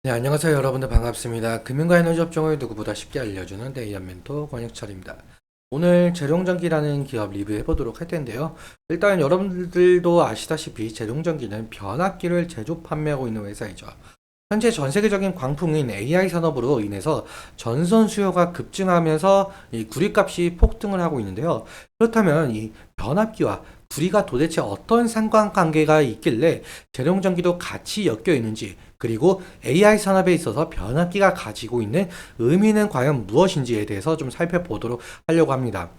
네, 안녕하세요. 여러분들 반갑습니다. 금융과 에너지 업종을 누구보다 쉽게 알려주는 데이안 멘토 권혁철입니다. 오늘 재룡전기라는 기업 리뷰해 보도록 할 텐데요. 일단 여러분들도 아시다시피 재룡전기는 변압기를 제조 판매하고 있는 회사이죠. 현재 전 세계적인 광풍인 AI 산업으로 인해서 전선 수요가 급증하면서 이 구리값이 폭등을 하고 있는데요. 그렇다면 이 변압기와 구리가 도대체 어떤 상관관계가 있길래 재룡전기도 같이 엮여 있는지, 그리고 AI 산업에 있어서 변압기가 가지고 있는 의미는 과연 무엇인지에 대해서 좀 살펴보도록 하려고 합니다.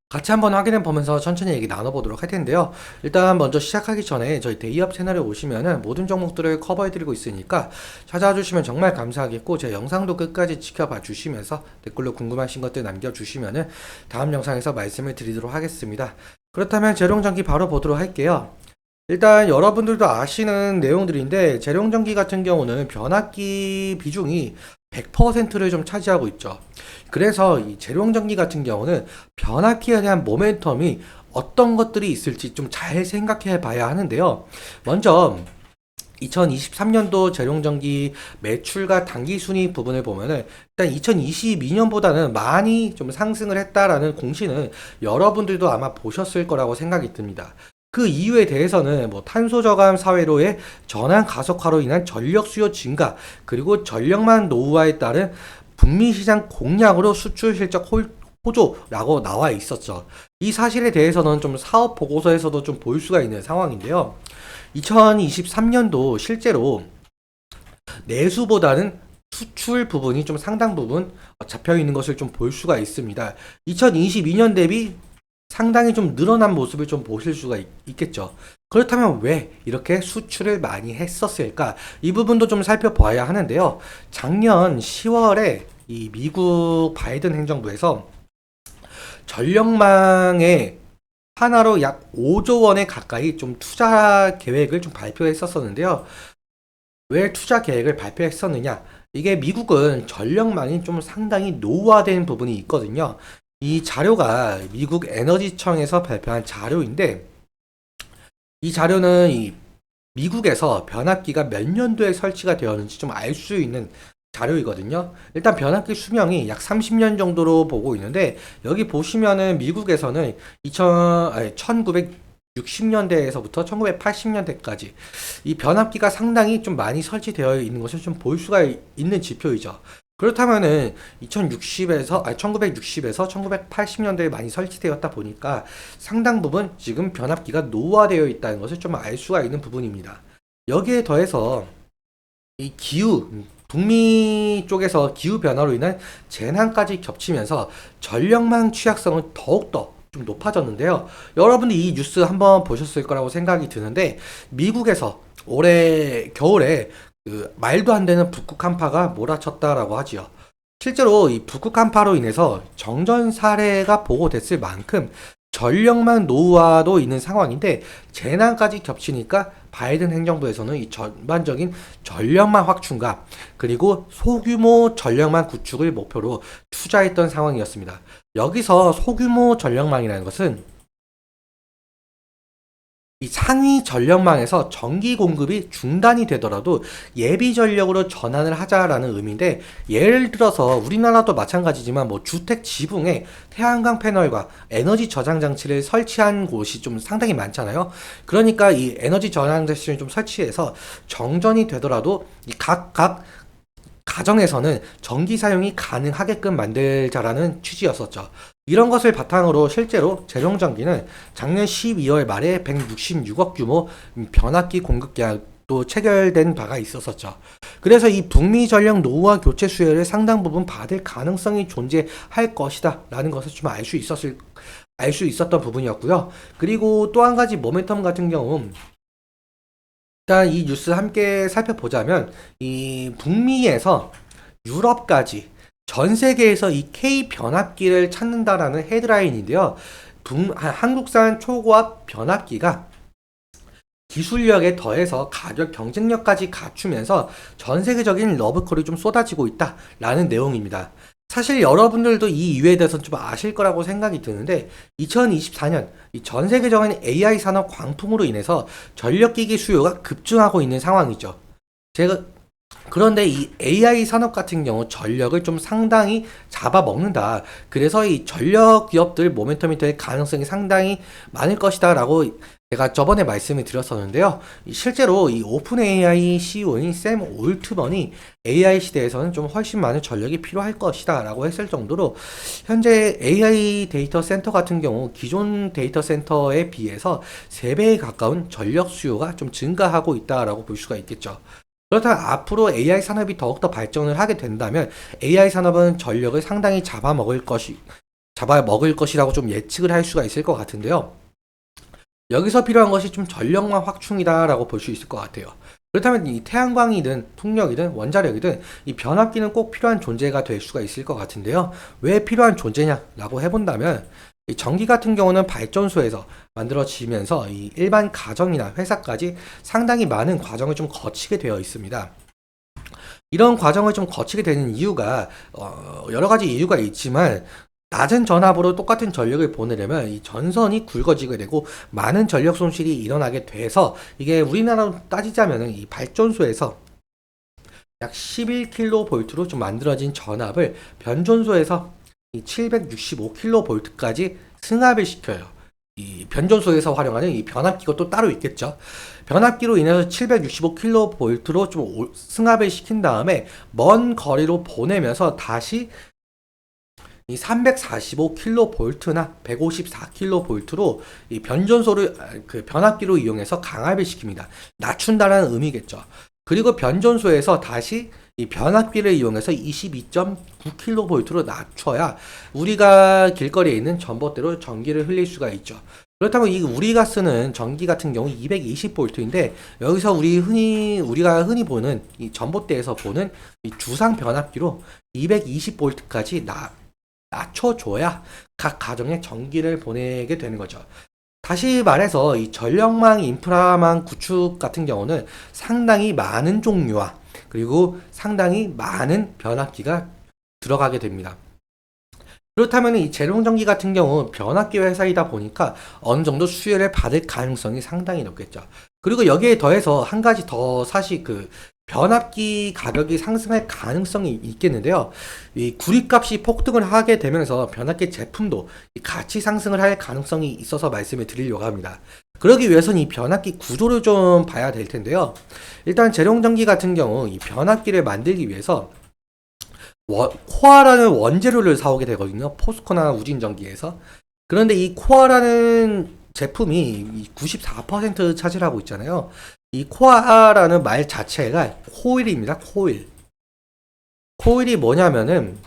같이 한번 확인해 보면서 천천히 얘기 나눠보도록 할 텐데요. 일단 먼저 시작하기 전에 저희 데이업 채널에 오시면은 모든 종목들을 커버해 드리고 있으니까 찾아와 주시면 정말 감사하겠고, 제 영상도 끝까지 지켜봐 주시면서 댓글로 궁금하신 것들 남겨주시면은 다음 영상에서 말씀을 드리도록 하겠습니다. 그렇다면 재룡전기 바로 보도록 할게요. 일단 여러분들도 아시는 내용들인데, 재룡전기 같은 경우는 변압기 비중이 100%를 좀 차지하고 있죠. 그래서 이 재룡전기 같은 경우는 변압기에 대한 모멘텀이 어떤 것들이 있을지 좀 잘 생각해 봐야 하는데요. 먼저 2023년도 재룡전기 매출과 당기순위 부분을 보면은 일단 2022년보다는 많이 좀 상승을 했다라는 공시는 여러분들도 아마 보셨을 거라고 생각이 듭니다. 그 이유에 대해서는 뭐 탄소 저감 사회로의 전환 가속화로 인한 전력 수요 증가, 그리고 전력망 노후화에 따른 북미 시장 공략으로 수출 실적 호조라고 나와 있었죠. 이 사실에 대해서는 좀 사업 보고서에서도 좀 볼 수가 있는 상황인데요. 2023년도 실제로 내수보다는 수출 부분이 좀 상당 부분 잡혀 있는 것을 좀 볼 수가 있습니다. 2022년 대비 상당히 좀 늘어난 모습을 좀 보실 수가 있겠죠. 그렇다면 왜 이렇게 수출을 많이 했었을까? 이 부분도 좀 살펴봐야 하는데요. 작년 10월에 이 미국 바이든 행정부에서 전력망에 하나로 약 5조 원에 가까이 좀 투자 계획을 좀 발표했었었는데요. 왜 투자 계획을 발표했었느냐? 이게 미국은 전력망이 좀 상당히 노후화된 부분이 있거든요. 이 자료가 미국 에너지청에서 발표한 자료인데, 이 자료는 이 미국에서 변압기가 몇 년도에 설치가 되었는지 좀 알 수 있는 자료이거든요. 일단 변압기 수명이 약 30년 정도로 보고 있는데, 여기 보시면은 미국에서는 1960년대에서부터 1980년대까지 이 변압기가 상당히 좀 많이 설치되어 있는 것을 좀 볼 수가 있는 지표이죠. 그렇다면은 1960에서 1980년대에 많이 설치되었다 보니까 상당 부분 지금 변압기가 노후화되어 있다는 것을 좀 알 수가 있는 부분입니다. 여기에 더해서 이 북미 쪽에서 기후 변화로 인한 재난까지 겹치면서 전력망 취약성은 더욱더 좀 높아졌는데요. 여러분들 이 뉴스 한번 보셨을 거라고 생각이 드는데, 미국에서 올해 겨울에 그 말도 안 되는 북극 한파가 몰아쳤다라고 하지요. 실제로 이 북극 한파로 인해서 정전 사례가 보고됐을 만큼 전력망 노후화도 있는 상황인데, 재난까지 겹치니까 바이든 행정부에서는 이 전반적인 전력망 확충과 그리고 소규모 전력망 구축을 목표로 투자했던 상황이었습니다. 여기서 소규모 전력망이라는 것은 이 상위 전력망에서 전기 공급이 중단이 되더라도 예비 전력으로 전환을 하자라는 의미인데, 예를 들어서 우리나라도 마찬가지지만 뭐 주택 지붕에 태양광 패널과 에너지 저장 장치를 설치한 곳이 좀 상당히 많잖아요. 그러니까 이 에너지 저장 장치를 좀 설치해서 정전이 되더라도 이 각 가정에서는 전기 사용이 가능하게끔 만들자라는 취지였었죠. 이런 것을 바탕으로 실제로 재룡전기는 작년 12월 말에 166억 규모 변압기 공급 계약도 체결된 바가 있었었죠. 그래서 이 북미 전력 노후화 교체 수혜를 상당 부분 받을 가능성이 존재할 것이다 라는 것을 좀 알 수 있었던 부분이었고요. 그리고 또 한 가지 모멘텀 같은 경우, 일단 이 뉴스 함께 살펴보자면 이 북미에서 유럽까지 전 세계에서 이 K 변압기를 찾는다라는 헤드라인인데요. 한국산 초고압 변압기가 기술력에 더해서 가격 경쟁력까지 갖추면서 전 세계적인 러브콜이 좀 쏟아지고 있다라는 내용입니다. 사실 여러분들도 이 이유에 대해서 좀 아실 거라고 생각이 드는데, 2024년 전 세계적인 AI 산업 광풍으로 인해서 전력기기 수요가 급증하고 있는 상황이죠. 제가 그런데 이 AI 산업 같은 경우 전력을 좀 상당히 잡아먹는다. 그래서 이 전력 기업들 모멘텀이 될 가능성이 상당히 많을 것이다라고 제가 저번에 말씀을 드렸었는데요. 실제로 이 오픈 AI CEO인 샘 올트먼이 AI 시대에서는 좀 훨씬 많은 전력이 필요할 것이다라고 했을 정도로 현재 AI 데이터 센터 같은 경우 기존 데이터 센터에 비해서 3배에 가까운 전력 수요가 좀 증가하고 있다라고 볼 수가 있겠죠. 그렇다면 앞으로 AI 산업이 더욱더 발전을 하게 된다면 AI 산업은 전력을 상당히 잡아먹을 것이라고 좀 예측을 할 수가 있을 것 같은데요. 여기서 필요한 것이 좀 전력망 확충이다라고 볼 수 있을 것 같아요. 그렇다면 이 태양광이든 풍력이든 원자력이든 이 변압기는 꼭 필요한 존재가 될 수가 있을 것 같은데요. 왜 필요한 존재냐라고 해본다면 이 전기 같은 경우는 발전소에서 만들어지면서 이 일반 가정이나 회사까지 상당히 많은 과정을 좀 거치게 되어 있습니다. 이런 과정을 좀 거치게 되는 이유가 여러 가지 이유가 있지만 낮은 전압으로 똑같은 전력을 보내려면 이 전선이 굵어지게 되고 많은 전력 손실이 일어나게 돼서 이게 우리나라로 따지자면 이 발전소에서 약 11kV로 좀 만들어진 전압을 변전소에서 이 765kV까지 승합을 시켜요. 이 변전소에서 활용하는 이 변압기가 또 따로 있겠죠. 변압기로 인해서 765kV로 좀 승합을 시킨 다음에 먼 거리로 보내면서 다시 이 345kV나 154kV로 이 변전소를 그 변압기로 이용해서 강압을 시킵니다. 낮춘다는 의미겠죠. 그리고 변전소에서 다시 이 변압기를 이용해서 22.9kV로 낮춰야 우리가 길거리에 있는 전봇대로 전기를 흘릴 수가 있죠. 그렇다면 이 우리가 쓰는 전기 같은 경우 220V인데 여기서 우리가 흔히 보는 이 전봇대에서 보는 이 주상 변압기로 220V까지 낮춰줘야 각 가정에 전기를 보내게 되는 거죠. 다시 말해서 이 전력망 인프라망 구축 같은 경우는 상당히 많은 종류와 그리고 상당히 많은 변압기가 들어가게 됩니다. 그렇다면 이 재룡전기 같은 경우 변압기 회사이다 보니까 어느 정도 수혜를 받을 가능성이 상당히 높겠죠. 그리고 여기에 더해서 한 가지 더 사실 그 변압기 가격이 상승할 가능성이 있겠는데요. 이 구리값이 폭등을 하게 되면서 변압기 제품도 같이 상승을 할 가능성이 있어서 말씀을 드리려고 합니다. 그러기 위해서는 이 변압기 구조를 좀 봐야 될 텐데요. 일단 재룡전기 같은 경우 이 변압기를 만들기 위해서 코아라는 원재료를 사오게 되거든요. 포스코나 우진전기에서. 그런데 이 코아라는 제품이 94% 차지하고 있잖아요. 이 코아라는 말 자체가 코일입니다. 코일. 코일이 뭐냐면은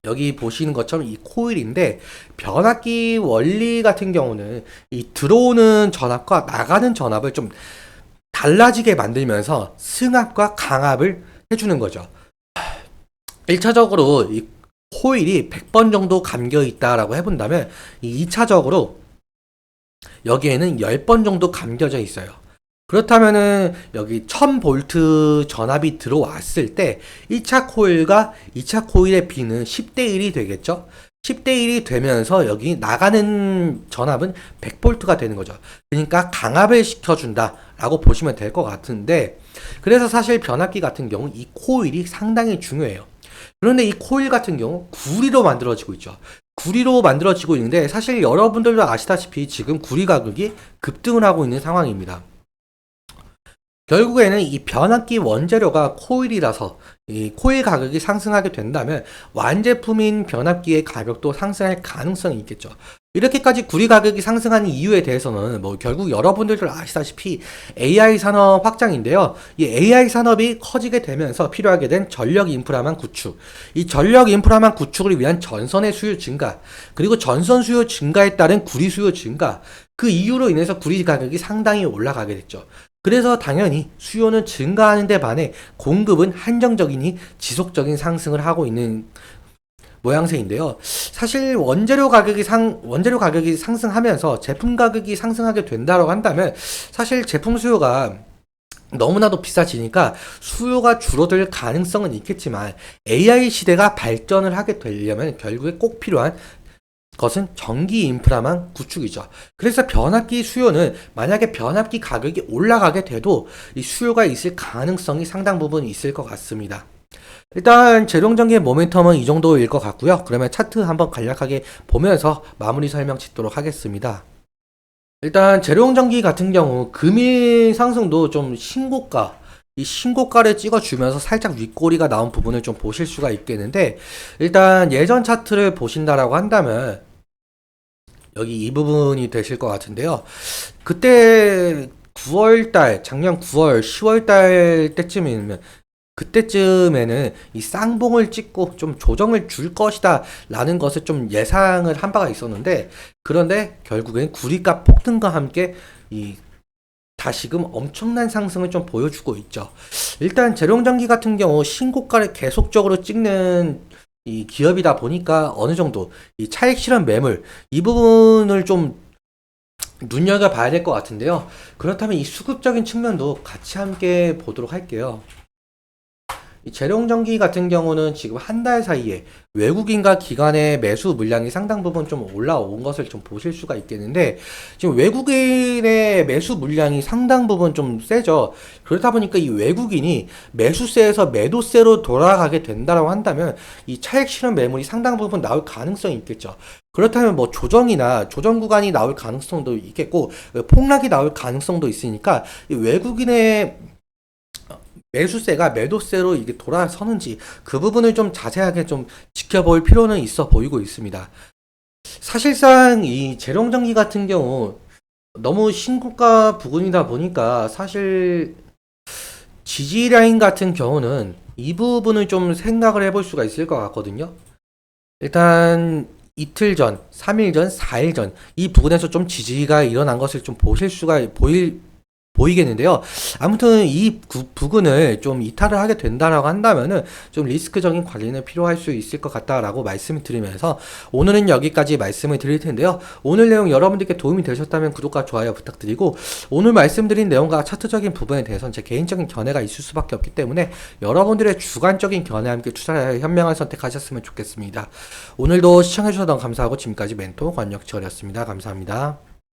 여기 보시는 것처럼 이 코일인데 변압기 원리 같은 경우는 이 들어오는 전압과 나가는 전압을 좀 달라지게 만들면서 승합과 강압을 해주는 거죠. 1차적으로 이 코일이 100번 정도 감겨 있다라고 해본다면 이 2차적으로 여기에는 10번 정도 감겨져 있어요. 그렇다면은 여기 1000V 전압이 들어왔을 때 1차 코일과 2차 코일의 비는 10대 1이 되겠죠? 10대 1이 되면서 여기 나가는 전압은 100V가 되는 거죠. 그러니까 강압을 시켜준다 라고 보시면 될 것 같은데 그래서 사실 변압기 같은 경우 이 코일이 상당히 중요해요. 그런데 이 코일 같은 경우 구리로 만들어지고 있죠. 구리로 만들어지고 있는데 사실 여러분들도 아시다시피 지금 구리 가격이 급등을 하고 있는 상황입니다. 결국에는 이 변압기 원재료가 코일이라서 이 코일 가격이 상승하게 된다면 완제품인 변압기의 가격도 상승할 가능성이 있겠죠. 이렇게까지 구리 가격이 상승하는 이유에 대해서는 뭐 결국 여러분들도 아시다시피 AI 산업 확장인데요. 이 AI 산업이 커지게 되면서 필요하게 된 전력 인프라망 구축, 이 전력 인프라망 구축을 위한 전선의 수요 증가, 그리고 전선 수요 증가에 따른 구리 수요 증가, 그 이유로 인해서 구리 가격이 상당히 올라가게 됐죠. 그래서 당연히 수요는 증가하는 데 반해 공급은 한정적이니 지속적인 상승을 하고 있는 모양새인데요. 사실 원재료 가격이 상승하면서 제품 가격이 상승하게 된다고 한다면 사실 제품 수요가 너무나도 비싸지니까 수요가 줄어들 가능성은 있겠지만 AI 시대가 발전을 하게 되려면 결국에 꼭 필요한 것은 전기 인프라만 구축이죠. 그래서 변압기 수요는 만약에 변압기 가격이 올라가게 돼도 이 수요가 있을 가능성이 상당 부분 있을 것 같습니다. 일단 재룡전기의 모멘텀은 이 정도일 것 같고요. 그러면 차트 한번 간략하게 보면서 마무리 설명 짓도록 하겠습니다. 일단 재룡전기 같은 경우 금일 상승도 좀 이 신고가를 찍어주면서 살짝 윗꼬리가 나온 부분을 좀 보실 수가 있겠는데, 일단 예전 차트를 보신다라고 한다면 여기 이 부분이 되실 것 같은데요. 그때 9월달, 작년 9월, 10월달 때쯤이면 그때쯤에는 이 쌍봉을 찍고 좀 조정을 줄 것이다 라는 것을 좀 예상을 한 바가 있었는데, 그런데 결국엔 구리값 폭등과 함께 이 다시금 엄청난 상승을 좀 보여주고 있죠. 일단 재룡전기 같은 경우 신고가를 계속적으로 찍는 이 기업이다 보니까 어느 정도 이 차익 실현 매물 이 부분을 좀 눈여겨봐야 될 것 같은데요. 그렇다면 이 수급적인 측면도 같이 함께 보도록 할게요. 이 재룡전기 같은 경우는 지금 한 달 사이에 외국인과 기관의 매수 물량이 상당 부분 좀 올라온 것을 좀 보실 수가 있겠는데, 지금 외국인의 매수 물량이 상당 부분 좀 세죠. 그렇다 보니까 이 외국인이 매수세에서 매도세로 돌아가게 된다라고 한다면 이 차익 실현 매물이 상당 부분 나올 가능성이 있겠죠. 그렇다면 뭐 조정이나 조정 구간이 나올 가능성도 있겠고 폭락이 나올 가능성도 있으니까 이 외국인의 매수세가 매도세로 이게 돌아서는지 그 부분을 좀 자세하게 좀 지켜볼 필요는 있어 보이고 있습니다. 사실상 이 재룡전기 같은 경우 너무 신고가 부근이다 보니까 사실 지지 라인 같은 경우는 이 부분을 좀 생각을 해볼 수가 있을 것 같거든요. 일단 이틀 전, 3일 전, 4일 전 이 부분에서 좀 지지가 일어난 것을 좀 보이겠는데요. 아무튼 이 부근을 좀 이탈을 하게 된다라고 한다면은 좀 리스크적인 관리는 필요할 수 있을 것 같다라고 말씀을 드리면서 오늘은 여기까지 말씀을 드릴 텐데요. 오늘 내용 여러분들께 도움이 되셨다면 구독과 좋아요 부탁드리고, 오늘 말씀드린 내용과 차트적인 부분에 대해서는 제 개인적인 견해가 있을 수밖에 없기 때문에 여러분들의 주관적인 견해와 함께 투자를 현명한 선택하셨으면 좋겠습니다. 오늘도 시청해주셔서 너무 감사하고 지금까지 멘토 권혁철이었습니다. 감사합니다.